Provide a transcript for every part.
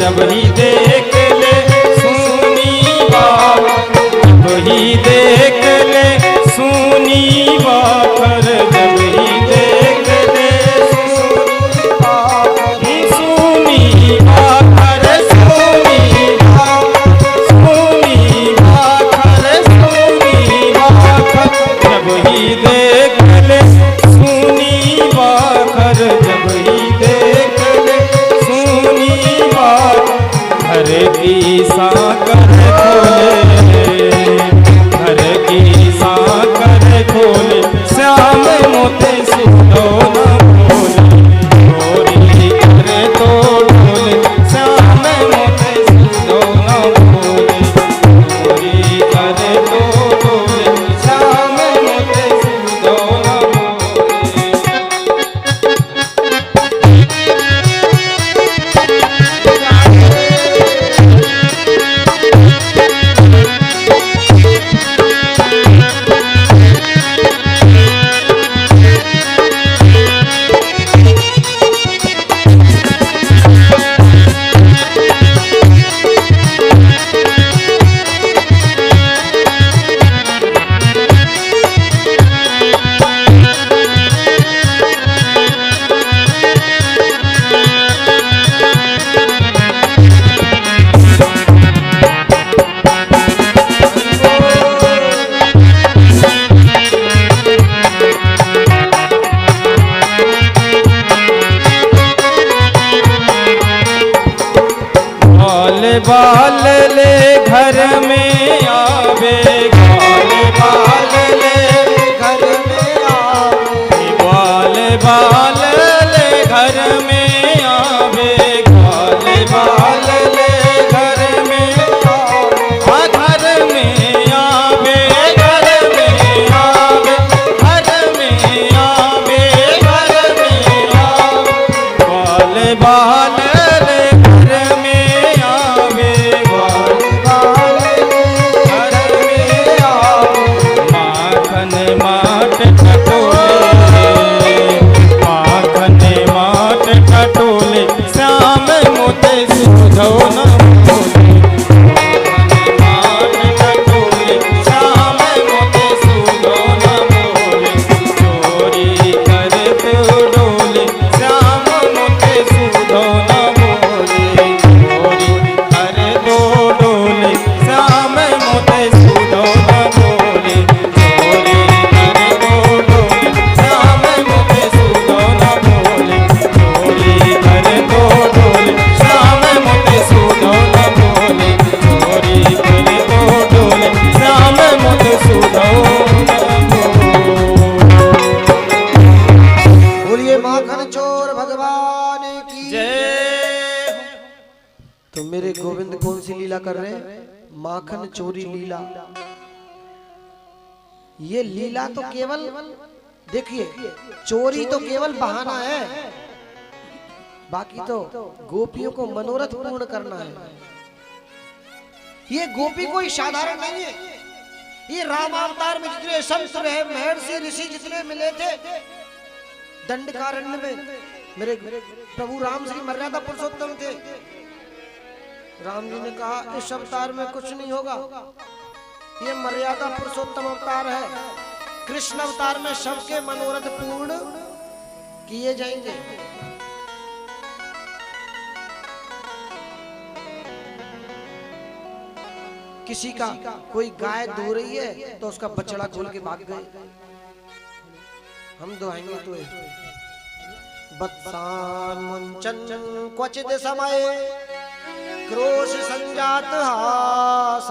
जब ही देख ले सुनी बात, जब ही देख ले सुनी बाकर, जब ही देख ले सुनी बाकर, सुनी बाकर, सुनी बाकर, सुनी बाकर, सुनी बाकर, जब ही देख ले सुनी बाकर, जब ही देख ले सुनी बाकर, घर की साकर खोले, घर की साकर खोले, श्याम मोते सुधो न बोले, गोरी करे तो डोले, श्याम मोते सुधो न बोले, गोरी करे तो डोले, श्याम मोते सुधो न बोले। बाल ले घर में आवे, बाल बाल ले घर में आवे, बाल बाल ले घर में आवे, बाल बाल ले घर में आवे, घर में आवे, घर में आवे, घर में आवे, घर में आवे, बाल बाल ले घर में कर रहे माखन चोरी लीला। ये लीला तो केवल देखिए, चोरी तो केवल बहाना है, बाकी तो गोपियों को मनोरथ पूर्ण करना है। ये गोपी कोई साधारण नहीं है। ये राम अवतार में जितने संत रहे, महर्षि ऋषि जितने मिले थे दंडकारण्य में, मेरे प्रभु राम श्री मर्यादा पुरुषोत्तम थे। राम जी ने कहा इस अवतार में कुछ नहीं होगा, ये मर्यादा पुरुषोत्तम अवतार है, कृष्ण अवतार में सबके मनोरथ पूर्ण किए जाएंगे। किसी का कोई गाय दो रही है तो उसका बछड़ा खोल के भाग गए, हम दोहाएंगे तो बत्सान मुंचन क्वचित समय क्रोश संजात हास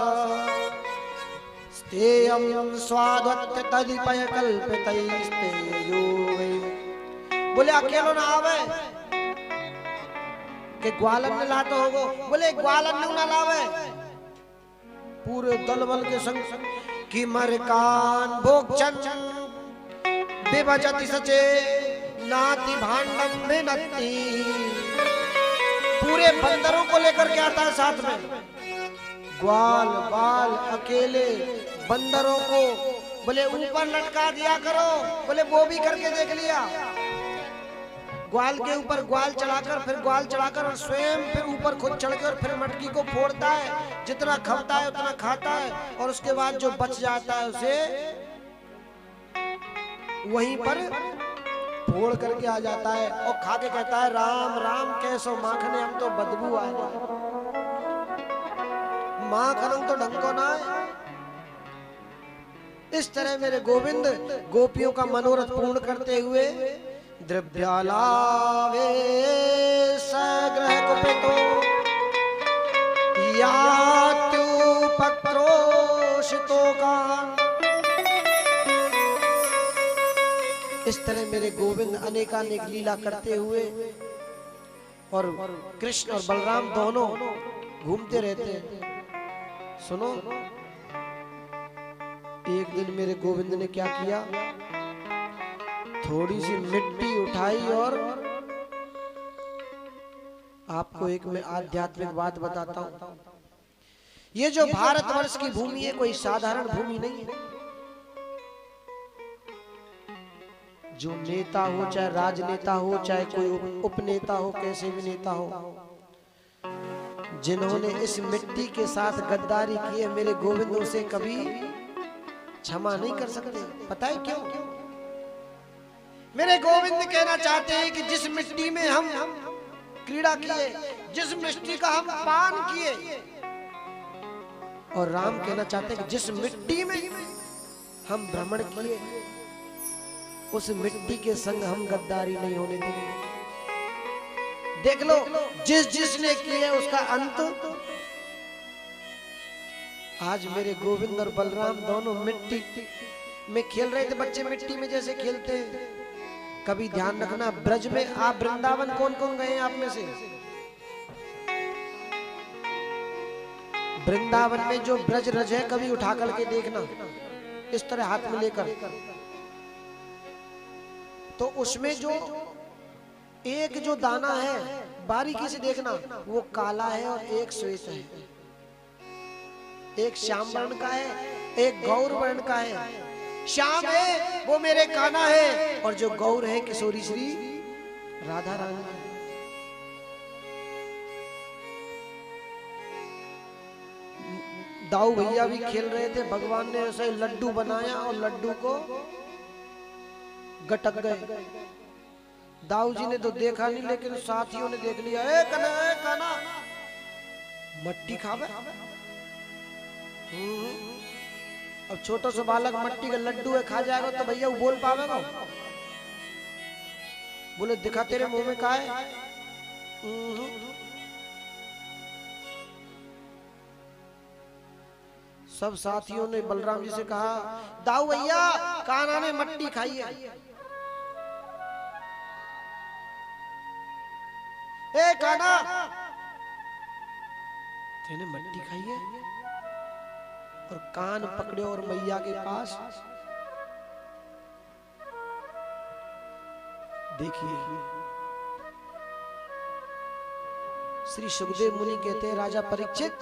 स्तेयं स्वादत्य तदिपय कल्पितैस्ते योगे। बोले अकेलो ना आवे के ग्वालन न लातो होगो, बोले ग्वालन न लावे, पूरे दल बल के संग कि मरकान भोगचन विभजति सचे नाति भांडम में नत्ती। पूरे बंदरों को लेकर के आता है साथ में, ग्वाल बाल अकेले बंदरों को बोले ऊपर लटका दिया करो, बोले वो भी करके देख लिया। ग्वाल के ऊपर ग्वाल चढ़ाकर, फिर ग्वाल चढ़ाकर और स्वयं फिर ऊपर खुद चढ़ के और फिर मटकी को फोड़ता है, जितना खपता है उतना खाता है और उसके बाद जो बच जाता है उसे वहीं पर फोड़ करके आ जाता है और खा के कहता है राम राम कैसो माखने, हम तो बदबू आ रही माखन तो ढंग को ना है। इस तरह मेरे गोविंद गोपियों का मनोरथ पूर्ण करते हुए द्रव्यालावे सग्रह कुपितो यात्युपक्रोशितो का। इस तरह मेरे गोविंद अनेकानेक लीला करते हुए और कृष्ण और बलराम दोनों घूमते रहते हैं। सुनो, एक दिन मेरे गोविंद ने क्या किया, थोड़ी सी मिट्टी उठाई और आपको एक मैं आध्यात्मिक बात बताता हूं। ये जो भारतवर्ष की भूमि है कोई साधारण भूमि नहीं है। जो नेता हो, चाहे राजनेता हो, चाहे कोई उपनेता हो, कैसे भी नेता हो, जिन्होंने इस मिट्टी के साथ गद्दारी की है, मेरे गोविंद उसे कभी क्षमा नहीं कर सकते। पता है क्यों? मेरे गोविंद कहना चाहते हैं कि जिस मिट्टी में हम क्रीड़ा किए, जिस मिट्टी का हम पान किए, और राम कहना चाहते हैं कि जिस मिट्टी में हम भ्रमण किए उस मिट्टी के संग हम गद्दारी नहीं होने देंगे। देख लो, जिसने किया उसका अंत। आज मेरे गोविंद और बलराम दोनों मिट्टी में खेल रहे थे। बच्चे मिट्टी में जैसे खेलते हैं। कभी ध्यान रखना, ब्रज में आप वृंदावन कौन कौन गए हैं आप में से? वृंदावन में जो ब्रज रज है कभी उठा करके देखना, इस तरह हाथ में लेकर, तो उसमें जो एक जो दाना है बारीकी से देखना, वो काला है और एक श्वेत है। एक श्याम वर्ण का है, एक गौर वर्ण का है। श्याम है वो मेरे कान्हा है, और जो गौर है किशोरी श्री राधा रानी। दाऊ भैया भी खेल रहे थे, भगवान ने ऐसे लड्डू बनाया और लड्डू को गटक गए। दाऊ जी ने तो देखा नहीं, लेकिन साथियों ने देख लिया। ए कान्हा मट्टी खावे। अब छोटा सा बालक मट्टी का लड्डू है खा जाएगा तो भैया वो बोल पावेगा? बोले दिखा तेरे मुंह में का है। सब साथियों ने बलराम जी से कहा, दाऊ भैया कान्हा ने मट्टी खाई है। ए कान्हा, तेने मट्टी खाई है? और कान पकड़े और मैया के पास देखिए। श्री सुखदेव मुनि कहते हैं, राजा परीक्षित,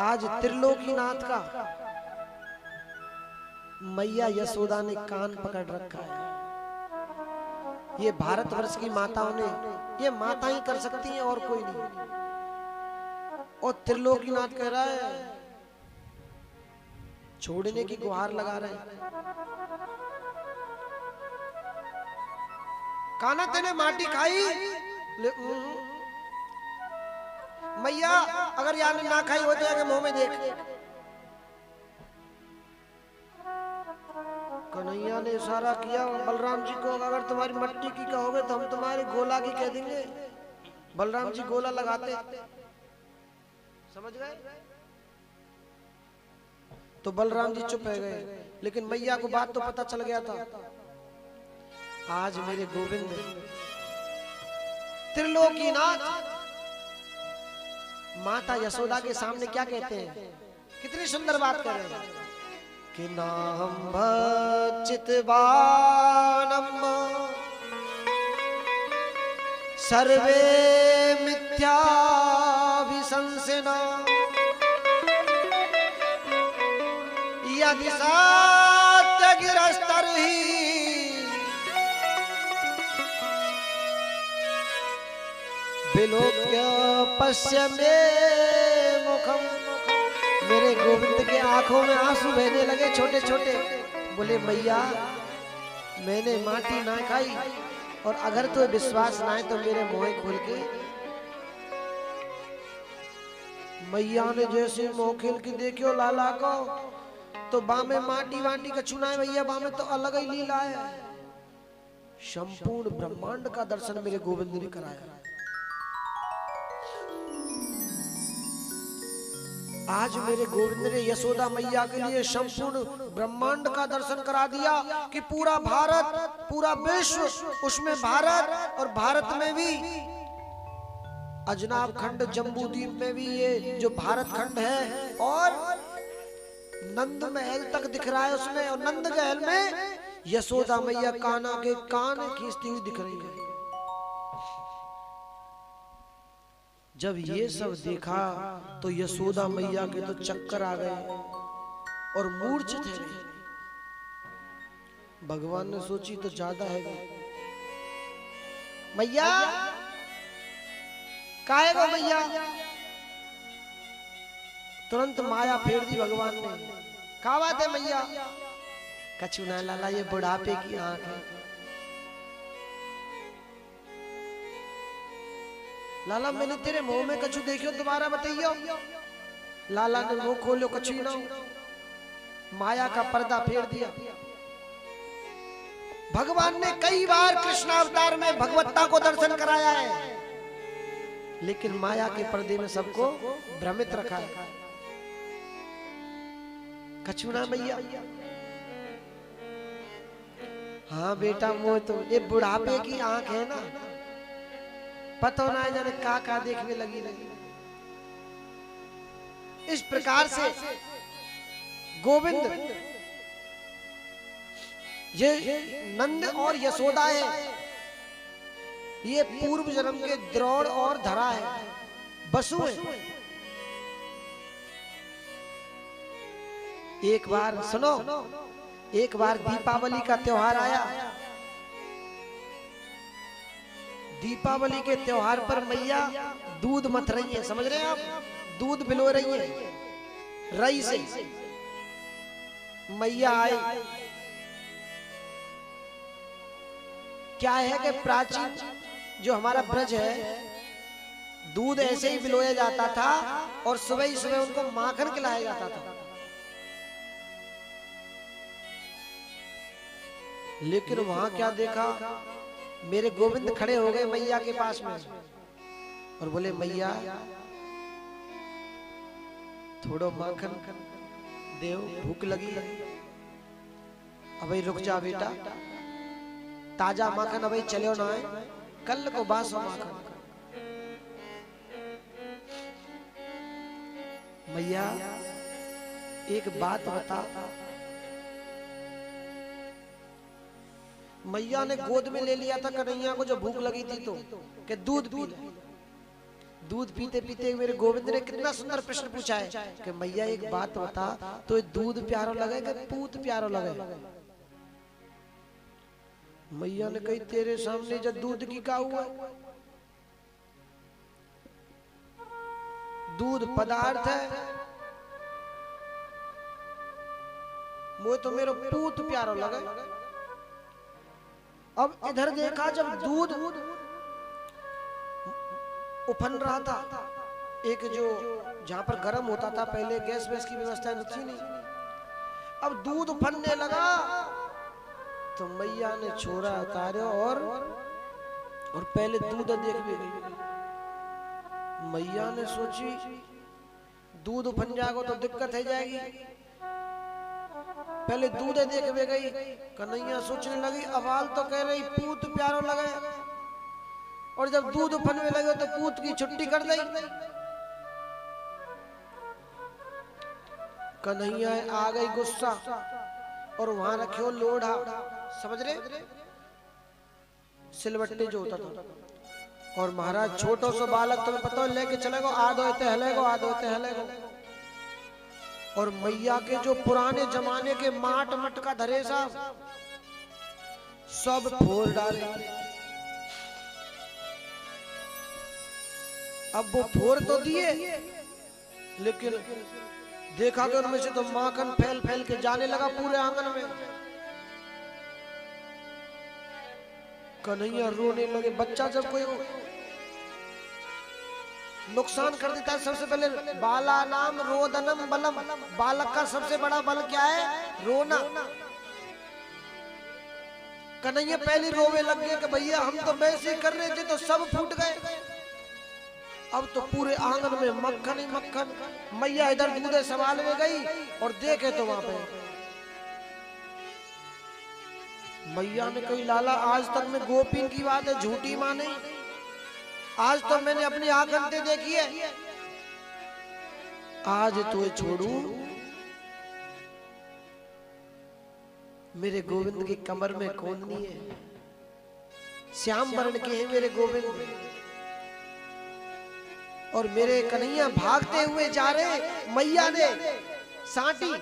आज त्रिलोकीनाथ का मैया यशोदा ने कान पकड़ रखा है। ये भारतवर्ष की माताओं ने, ये माता ही कर सकती हैं और कोई नहीं। और त्रिलोकीनाथ कह रहा है, छोड़ने की गुहार लगा रहे हैं। कान्हा तेने माटी खाई? मैया अगर यार ना खाई हो तो मुंह में देख। कन्हैया ने इशारा किया बलराम जी को, अगर तुम्हारी मट्टी की कहोगे तो हम तुम्हारी गोला की कह देंगे। बलराम जी गोला लगाते, समझ गए? तो बलराम जी चुप रह गए, लेकिन मैया को बात तो पता चल गया था। आज मेरे गोविंद त्रिलोकीनाथ माता यशोदा के सामने क्या कहते हैं? कितनी सुंदर बात कर रहे हैं कि नाम भचितवानम सर्वे मिथ्याभिशंसिना यदि सत्य गिरस्तर्हि विलोक्य पश्यमे मुखम, मेरे गोविंद के आंखों में आंसू बहने लगे छोटे छोटे। बोले मैया मैंने माटी ना खाई, और अगर तो विश्वास ना है तो मेरे मुंह खोल के। मैया ने जैसे मुंह खोल के देखियो लाला को, तो बामे माटी वाटी का चुना है भैया, बामे तो अलग ही लीला है। संपूर्ण ब्रह्मांड का दर्शन मेरे गोविंद ने कराया। आज मेरे गोविंद ने यशोदा मैया के लिए संपूर्ण ब्रह्मांड का दर्शन करा दिया कि पूरा भारत, पूरा विश्व, उसमें भारत, और भारत में भी अजनाब खंड, जम्बूद्वीप में भी ये जो भारत खंड है, और नंद महल तक दिख रहा है उसमें, और नंद महल में यशोदा मैया कान्हा के कान खींचती हुई दिख रही है। जब ये सब देखा तो यशोदा मैया के तो चक्कर आ गए और मूर्छित है। भगवान ने सोची तो ज्यादा है मैया, काहे गो मैया? तुरंत माया फेर दी भगवान ने। क्या बात है मैया? कछु ना लाला, ये बुढ़ापे की आंख है। लाला मैंने तेरे मुंह में कछु देखियो, दोबारा बताइयो। लाला ने मुंह खोलो, कछु ना हो। माया का पर्दा फेर दिया। भगवान ने कई बार कृष्ण अवतार में भगवत्ता को दर्शन कराया है, लेकिन माया के पर्दे में सबको भ्रमित रखा है। कछु ना मैया? हाँ बेटा, वो तो ये बुढ़ापे की आंख है ना, पता ना है जाने का देखने लगी। इस प्रकार से गोविंद, ये नंद और यशोदा है, ये पूर्व जन्म के द्रोण और धरा है, बसु है। एक बार सुनो, एक बार दीपावली का त्योहार आया। दीपावली के त्योहार पर मैया दूध मथ रही है, समझ रहे हैं आप? दूध भिलो रही है रई से। मैया आए। क्या है कि प्राचीन जो हमारा ब्रज है, दूध ऐसे ही भिलोया जाता था और सुबह ही सुबह उनको माखन खिलाया जाता था। लेकिन वहां क्या देखा, मेरे गोविंद खड़े हो गए मैया के पास में और बोले मैया थोड़ा माखन देव, भूख लगी। अबे रुक जा बेटा, ताजा माखन अबे चलो ना है, कल को बासो माखन। मैया एक बात बता। मैया ने गोद में ले लिया था कन्हैया को, जो भूख लगी थी तो कि दूध पी ले। दूध पीते पीते मेरे गोविंद ने कितना सुंदर प्रश्न पूछा है कि मैया एक बात बता, तो ये दूध प्यारो लगे कि पूत प्यारो लगे? मैया ने कही तेरे सामने जब दूध की का हुआ, दूध पदार्थ है, वो तो मेरा पूत प्यारो लगे। अब इधर देखा, जब दूध उफन रहा था, एक जो जहां पर गर्म होता था, पहले गैस वैस की व्यवस्था थी नहीं, अब दूध उफनने लगा तो मैया ने छोरा उतारे और पहले दूध देख भी गई। मैया ने सोची दूध उफन जाएगा तो दिक्कत है जाएगी, पहले दूध देख भी गई। कन्हैया सोचने लगी अवाल तो कह रही पूत प्यारो लगे, और जब दूध उफनने लगे तो पूत की छुट्टी कर दी। कन्हैया आ गई गुस्सा और वहां रखियो लोढ़ा, समझ रहे, सिलवट्टे जो होता था। और महाराज छोटो सो बालक तुम्हें पता है लेके चलेगो, आधो हलेगो, आधो हलेगो। और मैया के जो पुराने जमाने के माट मटका धरे साहब सब फोड़ डाले। अब वो फोड़ तो दिए, लेकिन देखा कि उनमें से तो माखन फैल फैल के जाने लगा पूरे आंगन में। कन्हैया रोने लगे। बच्चा जब कोई नुकसान कर देता है, सबसे पहले बाला नाम रोदनम बलम, बालक का सबसे बड़ा बल क्या है? रोना। कन्हैया पहले रोवे लग गए कि भैया हम तो वैसे ही कर रहे थे तो सब फूट गए, अब तो पूरे आंगन में मक्खन ही मक्खन। मैया इधर दूधे संभाल में गई और देखे तो वहां पे मैया ने कही, लाला आज तक में गोपीन की बात है, झूठी मां नहीं, आज तो मैंने अपनी आंखें देखी है, आज तो छोड़ू। मेरे गोविंद की कमर में कोंदनी है, श्याम वर्ण के हैं मेरे गोविंद, और मेरे कन्हैया भागते हुए जा रहे। मैया ने सांटी,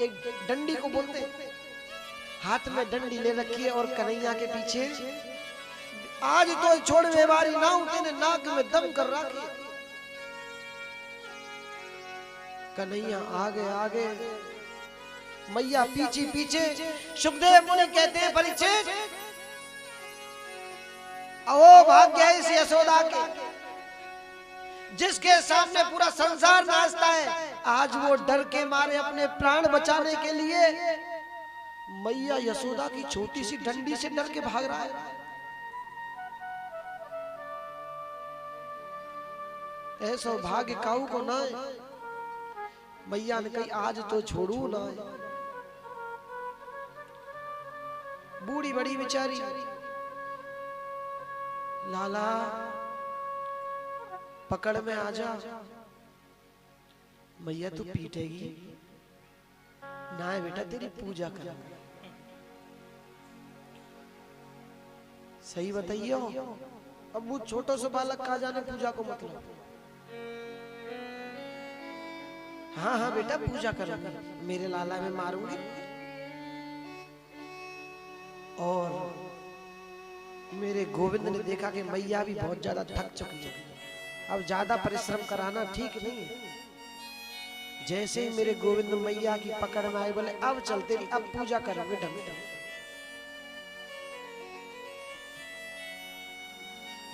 एक डंडी को बोलते, हाथ में डंडी ले रखी है और कन्हैया के पीछे, आज तो छोड़ व्यवहारी ना उठे, नाक में दम कर रखी। कन्हैया आगे आगे, मैया पीछे पीछे। सुखदेव मुनि कहते हैं, परीक्षित ओ भाग्य इस यशोदा के, जिसके सामने पूरा संसार नाचता है, आज वो डर के मारे अपने प्राण बचाने के लिए मैया यशोदा की छोटी सी डंडी से डर के भाग रहा है। ऐसा भाग्य काऊ को ना। मैया ने कही, आज तो छोड़ू ना। बूढ़ी बड़ी बेचारी, लाला पकड़ में आ जा। मैया तू पीटेगी ना है बेटा, तेरी पूजा कर। सही बताइए, अब वो छोटो से बालक कहा जाने पूजा को मतलब। हाँ हाँ बेटा पूजा करूंगी, मेरे लाला में मारूंगी। और मेरे गोविंद ने देखा कि मैया भी बहुत ज्यादा थक चुकी है, अब ज्यादा परिश्रम कराना ठीक नहीं है। जैसे ही मेरे गोविंद मैया की पकड़ में आए, बोले अब चल तेरी अब पूजा करोगे ढंग ढंग।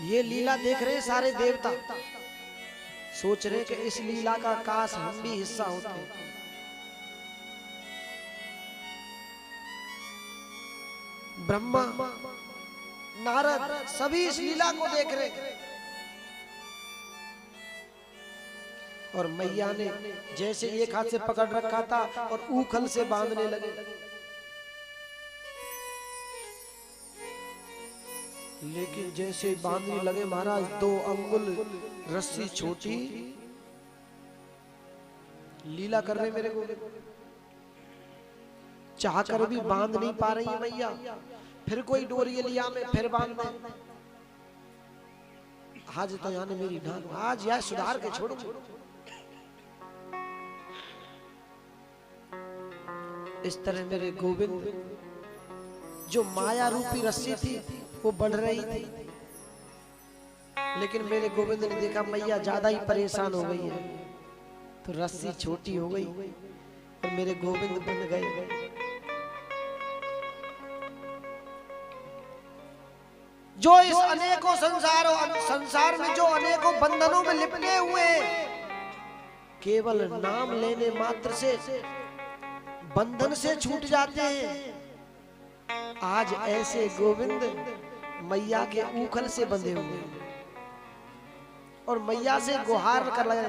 ये लीला देख रहे सारे देवता, सोच रहे कि इस लीला का काश हम भी हिस्सा होते। ब्रह्मा नारद सभी इस लीला को देख रहे, और मैया ने जैसे एक हाथ से पकड़ रखा था और ऊखल से बांधने लगे। लेकिन जैसे बांधने लगे महाराज, 2 अंगुल रस्सी छोटी लीला कर रहे मेरे को, चाहकर भी बांध नहीं पा रही है मैया। फिर कोई डोरी लिया में फिर बांध दे। आज तो यानी मेरी ढांग, आज यह सुधार के छोड़ो। इस तरह मेरे गोविंद, जो माया रूपी रस्सी थी वो बढ़ रही थी, लेकिन मेरे गोविंद ने देखा मैया ज्यादा ही परेशान हो गई है, तो रस्सी छोटी हो गई और मेरे गोविंद बन गए। जो इस अनेकों संसार में जो अनेकों बंधनों में लिपटे हुए केवल नाम लेने मात्र से बंधन से छूट जाते हैं। आज ऐसे गोविंद मैया के ऊखल से बंधे हुए और मैया से गुहार कर रहे।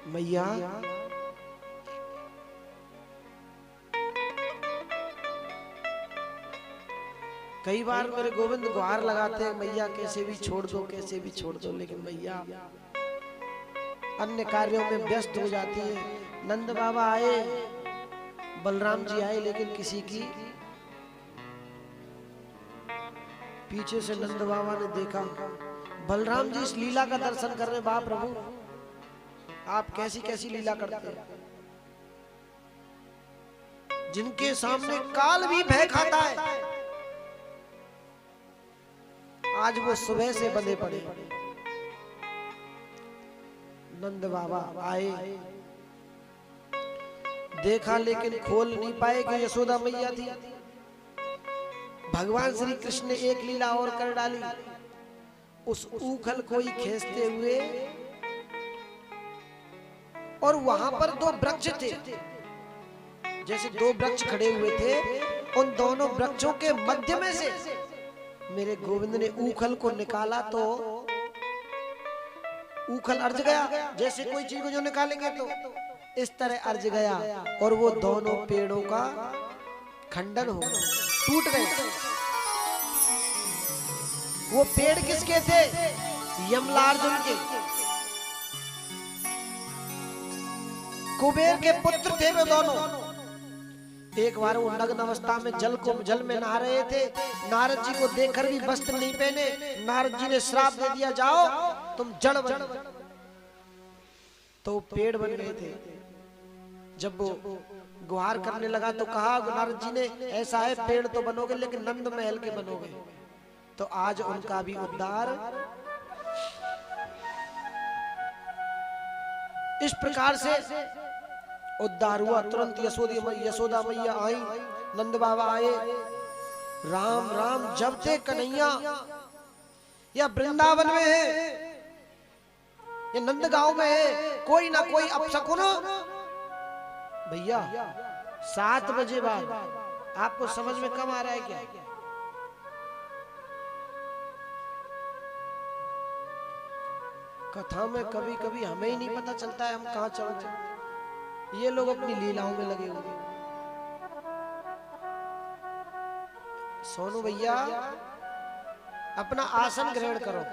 मैया कई बार मेरे गोविंद गुहार लगाते हैं, मैया कैसे भी छोड़ दो, कैसे भी छोड़ दो, लेकिन मैया अन्य कार्यों में व्यस्त हो जाती है। नंद बाबा आए, बलराम जी आए, लेकिन किसी की पीछे से नंद बाबा ने देखा बलराम जी इस लीला का दर्शन कर रहे। बाप प्रभु आप कैसी कैसी लीला करते हैं, जिनके सामने काल भी भय खाता है। आज वो सुबह से बंधे पड़े। नंद बाबा आए, देखा लेकिन खोल नहीं पाए कि यशोदा मैया थी। भगवान श्री कृष्ण ने एक लीला और कर डाली, उस ऊखल को ही खींचते हुए, और वहां पर दो वृक्ष थे, जैसे दो वृक्ष खड़े हुए थे, उन दोनों वृक्षों के मध्य में से मेरे गोविंद ने ऊखल को निकाला तो ऊखल अर्ज गया, जैसे कोई चीज को जो निकालेंगे तो इस तरह अर्ज गया, और वो दोनों पेड़ों का खंडन हो गया, टूट गए। वो पेड़ किसके थे? यमलार्जुन के, कुबेर के पुत्र थे वे दोनों। एक बार वो नग्न अवस्था में जल में नहा रहे थे। नारद जी को देखकर भी वस्त्र नहीं पहने, नारद जी ने श्राप दे दिया, जाओ तुम जड़ बन। तो पेड़ बन गए थे। जब वो गुहार करने लगा तो कहा नारद जी ने, ऐसा है पेड़ तो बनोगे लेकिन नंद महल के बनोगे। तो आज उनका भी उद्धार इस प्रकार से उद्धार हुआ। तुरंत यशोदा मैया आई, नंद बाबा आए। राम राम जब थे कन्हैया या वृंदावन में है या नंदगांव में है, कोई ना कोई अपशकुन भैया 7 बजे बाद आपको समझ में कम आ रहा है क्या? कथा में कभी कभी हमें ही नहीं पता चलता है हम कहां चल रहे। ये लोग अपनी लीलाओं में लगे हुए। सोनू भैया अपना आसन ग्रहण करो।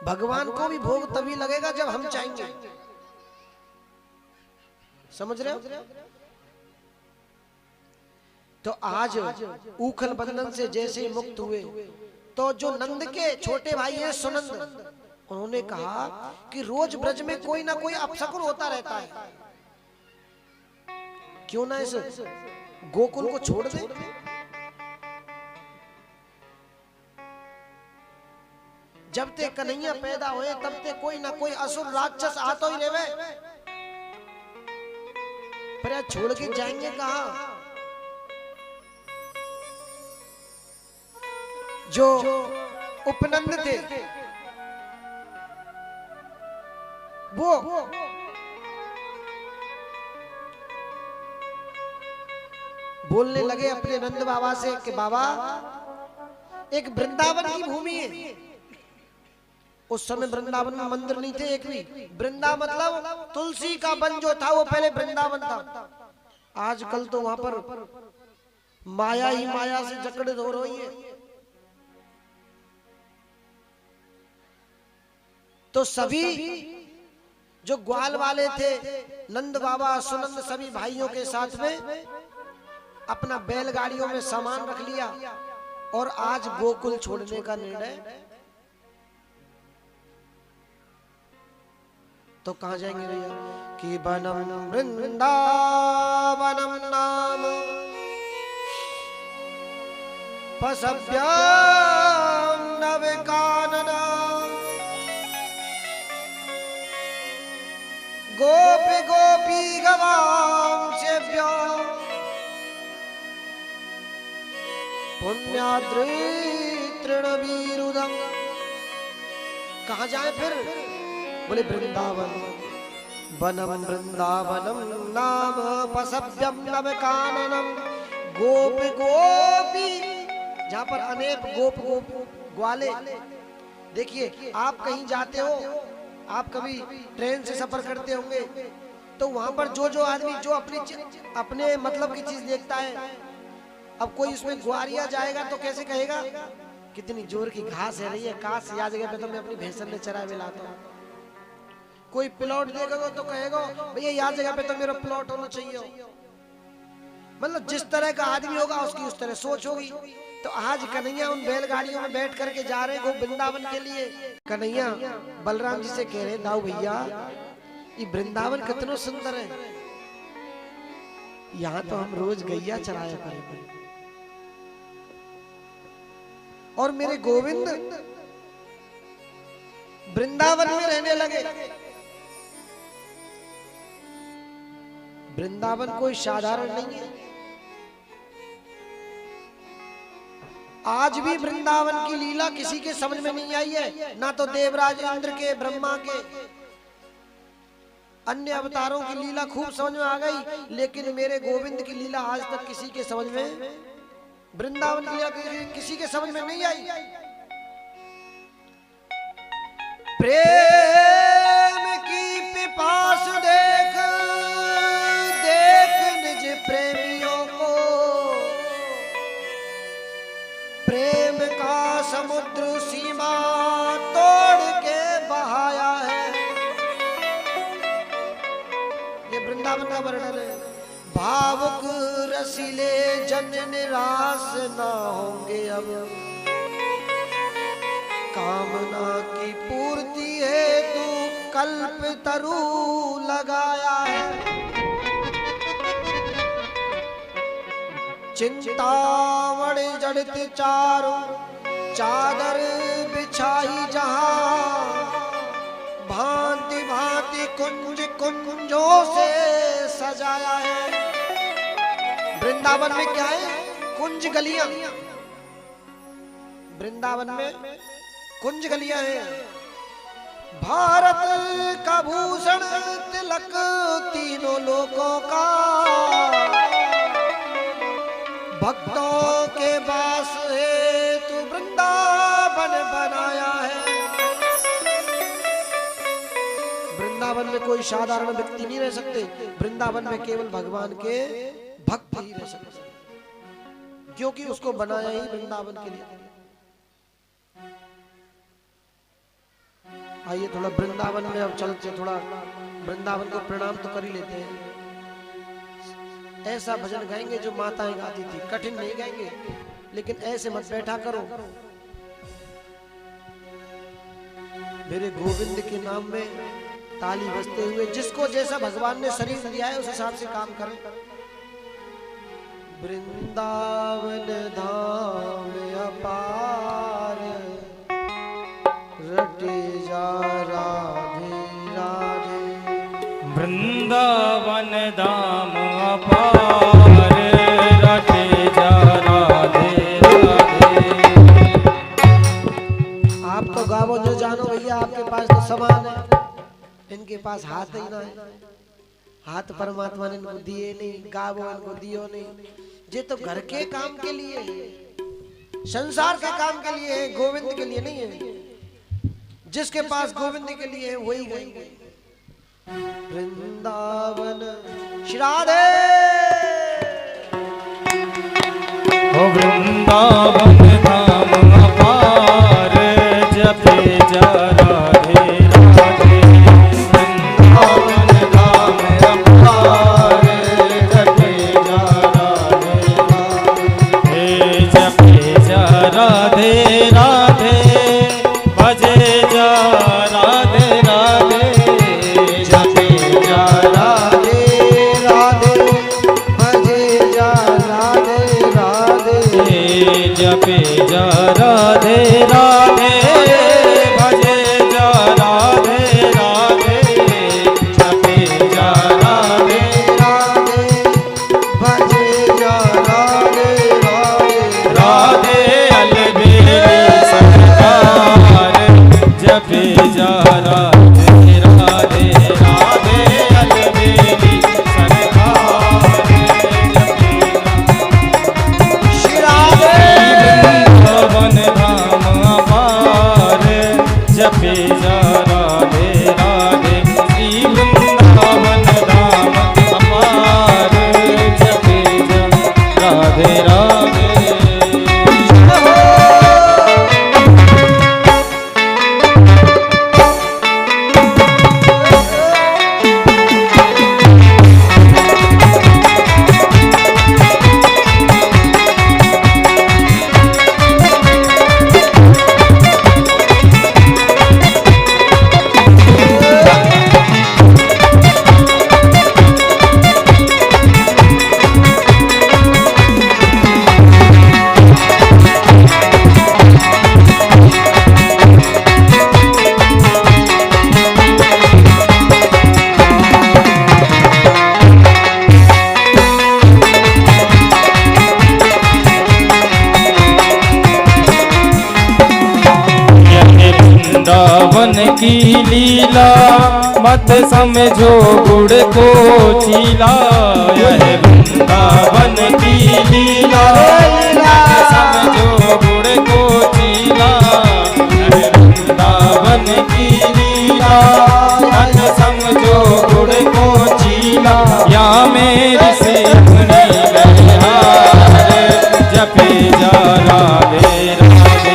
भगवान को भी भोग तभी लगेगा जब हम चाहेंगे, समझ रहे हो? तो आज ऊखल बंधन से जैसे ही मुक्त हुए तो जो नंद के छोटे भाई हैं सुनंद, उन्होंने कहा कि रोज ब्रज में कोई ना कोई अपशकुन होता रहता है, क्यों ना इस गोकुल को छोड़ दे। जब ते कन्हैया पैदा हुए तब ते कोई ना कोई असुर राक्षस आतो ही रहे, पर छोड़ के जाएंगे कहां? जो उपनंद थे वो बोलने लगे अपने नंद बाबा से कि बाबा एक वृंदावन की भूमि है। उस समय वृंदावन में मंदिर नहीं थे एक भी। वृंदा मतलब तुलसी का वन जो था वो पहले वृंदावन था। आजकल तो वहां पर माया ही माया से जकड़े हो रही है। तो सभी जो ग्वाल वाले थे, नंद बाबा सुनंद सभी भाइयों के साथ में अपना बैलगाड़ियों में सामान रख लिया और आज गोकुल छोड़ने का निर्णय। तो कहां जाएंगे भैया? कि वनम वृंदावनम नाम पसभ्याम नवकानना गोपी गोपी गवांशेभ्यो पुण्याद्री तृणवीरुदम। कहां जाए फिर? बोले वृंदावन। वनम वृंदावनम नाम पसभ्यम नवकाननम गोप गोपी, जहां पर अनेक गोप गोप ग्वाले। देखिए आप कहीं जाते हो, आप कभी ट्रेन से सफर करते होंगे तो वहां पर जो आदमी जो अपने मतलब की चीज देखता है, अब कोई उसमें ग्वारिया जाएगा तो कैसे कहेगा कितनी जोर की घास है रही है, काश या जगह पे तो मैं अपनी भैंसन ने चराए में लाता हूँ। कोई प्लॉट देगा तो कहेगा भैया यहाँ जगह पे तो मेरा प्लॉट होना चाहिए। मतलब जिस तरह का आदमी होगा उसकी उस तरह सोच होगी। तो आज कन्हैया उन बैलगाड़ियों में बैठ करके जा रहे हैं वृंदावन के लिए। कन्हैया बलराम जी से कह रहे दाऊ भैया ये वृंदावन कितना सुंदर है, यहाँ तो हम रोज गैया चराया करेंगे। और मेरे गोविंद वृंदावन में रहने लगे। वृंदावन कोई साधारण नहीं है। आज भी वृंदावन की लीला किसी के समझ में नहीं आई है, ना तो देवराज इंद्र के, ब्रह्मा के, अन्य अवतारों की लीला खूब समझ में आ गई, लेकिन मेरे गोविंद की लीला आज तक किसी के समझ में, वृंदावन की लीला किसी के समझ में नहीं आई। प्रेम की पिपास देख देख निज प्रेमियों को, प्रेम का समुद्र सीमा तोड़ के बहाया है। ये वृंदावन का वर्णन है। भावुक रसीले जन निराश ना होंगे अब, कामना की पूर्ति है तू कल्प तरु लगाया है। चिंतावण जड़त चारों चादर बिछाई जहां, भांति भांति कुंज कुंजों से सजाया है। वृंदावन में क्या है? कुंज गलियां। वृंदावन में कुंज गलियां हैं। भारत का भूषण तिलक तीनों लोकों का, भक्तों के वास है तू वृंदावन बनाया है। वृंदावन में कोई साधारण व्यक्ति नहीं रह सकते। वृंदावन में केवल भगवान के भक्त ही रह सकते, क्योंकि उसको बनाया ही वृंदावन के लिए। आइए थोड़ा वृंदावन में अब चलते, थोड़ा वृंदावन को प्रणाम तो कर ही लेते हैं। ऐसा भजन गाएंगे जो माताएं गाती थी, कठिन नहीं गाएंगे, लेकिन ऐसे मत बैठा करो। मेरे गोविंद के नाम में ताली बजते हुए, जिसको जैसा भगवान ने शरीर दिया है उस हिसाब से काम करें। वृंदावन धाम अपार, रटे जा राधे राधे। वृंदावन धाम अपार, रटे जा राधे राधे। आप तो गावो जो जानो भैया, आपके पास तो समान है, इनके पास हाथ ही ना है। हाथ परमात्मा ने इनको दिए नहीं, गावो इनको दियो नहीं। ये तो घर के काम के लिए है, संसार के काम के लिए है, गोविंद के लिए नहीं है। जिसके पास गोविंद के लिए है वही गाएंगे। वृंदावन श्री राधे। ओ वृंदावन धाम अपार, जपे जा राधे राधे। वृंदावन धाम अपार, जपे जा राधे राधे। जपे जा राधे राधे, भजे जा राधे राधे। जपे जा राधे राधे, भजे जा राधे राधे। जपे जा राधे राधे, भजे जा राधे राधे। जपे जा राधे राधे, भजे जा राधे राधे। राधे अलबेली सरकार, जपे जा राधे राधे। राधे अलबेली सरकार, श्री राधे। वृंदावन धाम अपार, की लीला मत समझो गुड़ को चीला। यह वृंदावन की लीला मत समझो गुड़ को चीला। यह वृंदावन की लीला मत समझो गुड़ को चीला। या मेरी से अपनी बलिहार जपे जा राधे राधे।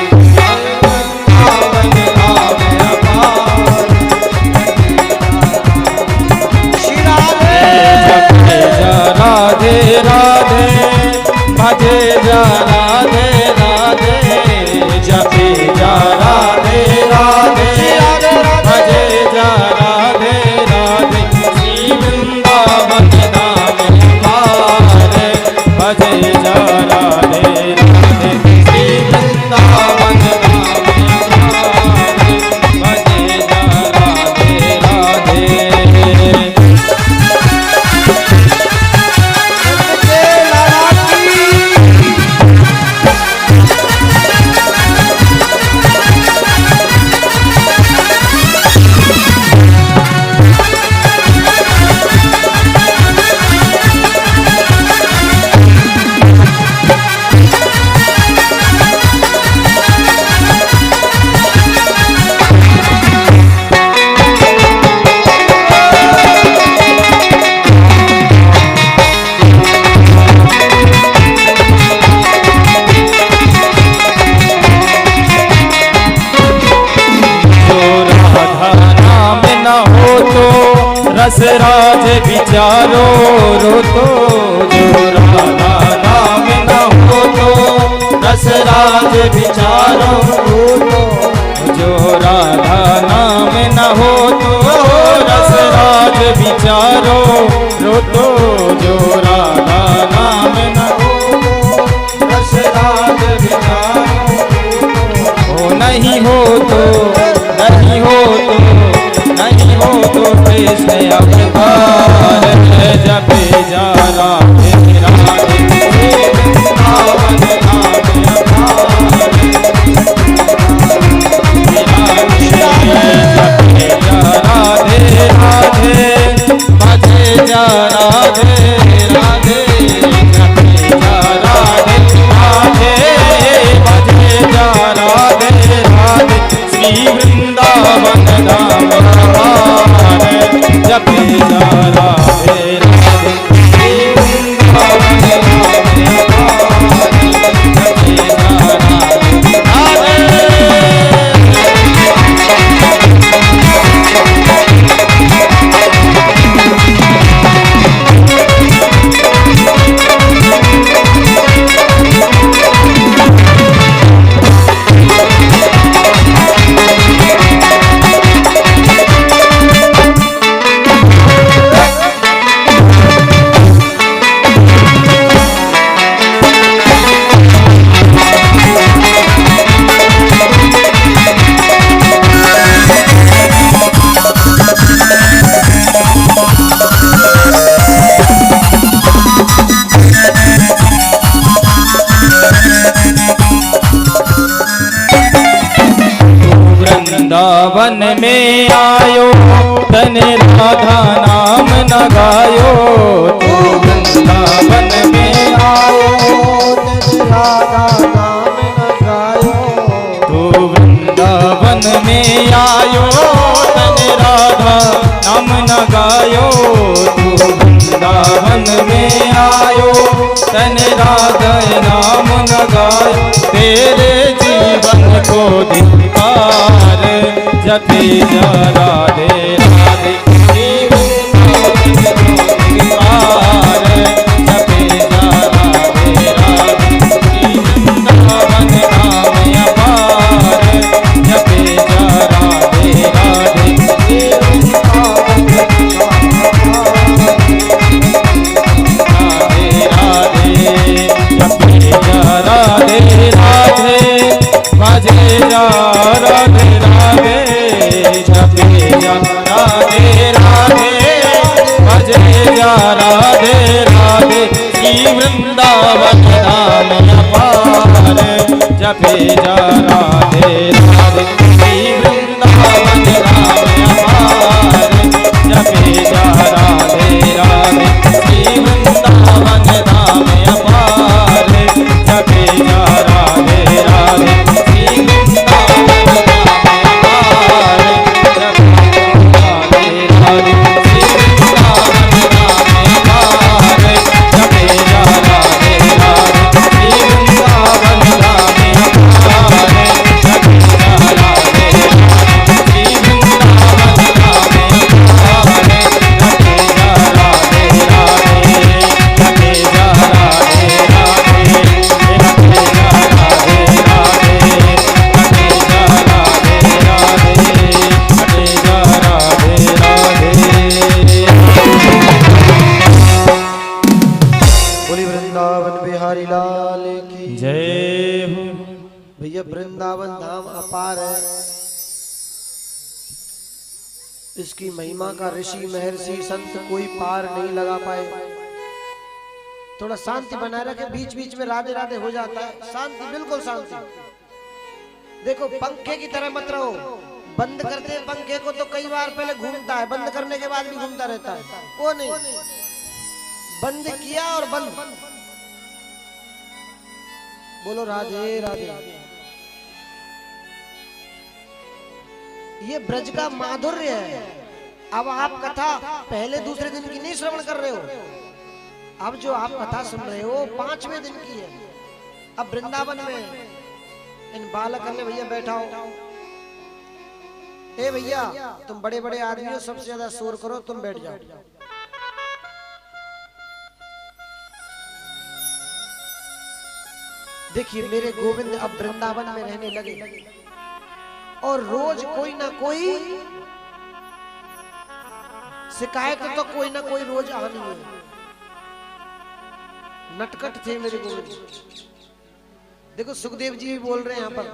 राधे राधे भजे जा राधे राधे। जपे जा राधे राधे भजे जा राधे राधे। श्री वृंदावन धाम पार भजे जा राधे राधे। श्री वृंदावन धाम पार भजे जा राधे राधे। रसराज विचारो रो तो। जो राधा नाम न हो तो रसराज विचारो रो तो। जो राधा नाम न हो तो रसराज विचारो रो तो। जो राधा नाम न हो तो रसराज विचारो हो। नहीं हो तो नहीं हो तो नहीं हो तो कृष्ण अवतार जपे जा राधे राधे। वृंदावन धाम अपार जपे जा राधे राधे भजे जा राधे राधे। जपे जा राधे राधे भजे जा राधे राधे। श्री वृंदावन धाम जपे जा राधे राधे। श्री वृंदावन धाम जपे जा राधे राधे। वृंदावन में आयो तने राधा नाम न गायो। तू वृंदावन में आयो तने राधा नाम न गायो। तू वृंदावन में आयो तने राधा नाम न गायो। तू वृंदावन में आयो तने राधा नाम न गायो। तेरे जीवन को धिक्कार जपे जा राधे राधे। श्री वृंदावन पार जपे जा राधे राधे। श्री वृंदावन धाम अपार जपे जा राधे राधे। श्री वृंदावन राधे राधे जपे जा राधे राधे भजे जा राधे राधे। जपे जा राधे राधे भजे जा राधे राधे। श्री वृंदावन धाम अपार जपे जा राधे राधे। श्री वृंदावन जय हो। भैया वृंदावन धाम अपार है, इसकी महिमा का ऋषि महर्षि संत कोई पार नहीं लगा पाए। थोड़ा शांति बनाए रखे, बीच बीच में राधे राधे हो जाता है, शांति बिल्कुल शांति। देखो पंखे की तरह मत रहो, बंद करते पंखे को तो कई बार पहले घूमता है, बंद करने के बाद भी घूमता रहता है, वो नहीं, बंद किया और बंद। बोलो राधे राधे। ये ब्रज का माधुर्य है। अब आप कथा पहले दूसरे दिन की नहीं श्रवण कर रहे हो, अब जो आप कथा सुन रहे हो 5वें दिन की है। अब वृंदावन में इन बालक ने भैया बैठाओ, ए भैया तुम बड़े बड़े आदमी हो, सबसे ज्यादा शोर करो, तुम बैठ जाओ। देखिए मेरे गोविंद अब वृंदावन में रहने लगे और रोज कोई ना कोई शिकायत तो कोई ना कोई रोज आनी है। नटखट थे मेरे गोविंद। देखो सुखदेव जी भी बोल रहे हैं यहाँ पर,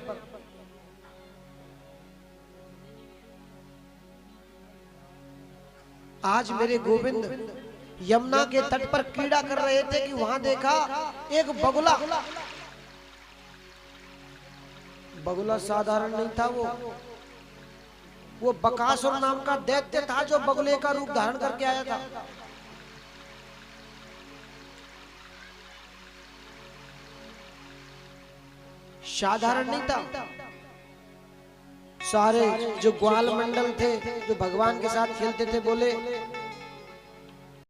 आज मेरे गोविंद यमुना के तट पर क्रीड़ा कर रहे थे कि वहां देखा एक बगुला। बगुला साधारण नहीं था, वो बकासुर नाम का दैत्य था जो बगुले का रूप धारण करके आया था। साधारण नहीं था। सारे जो ग्वाल मंडल थे जो भगवान के साथ खेलते थे बोले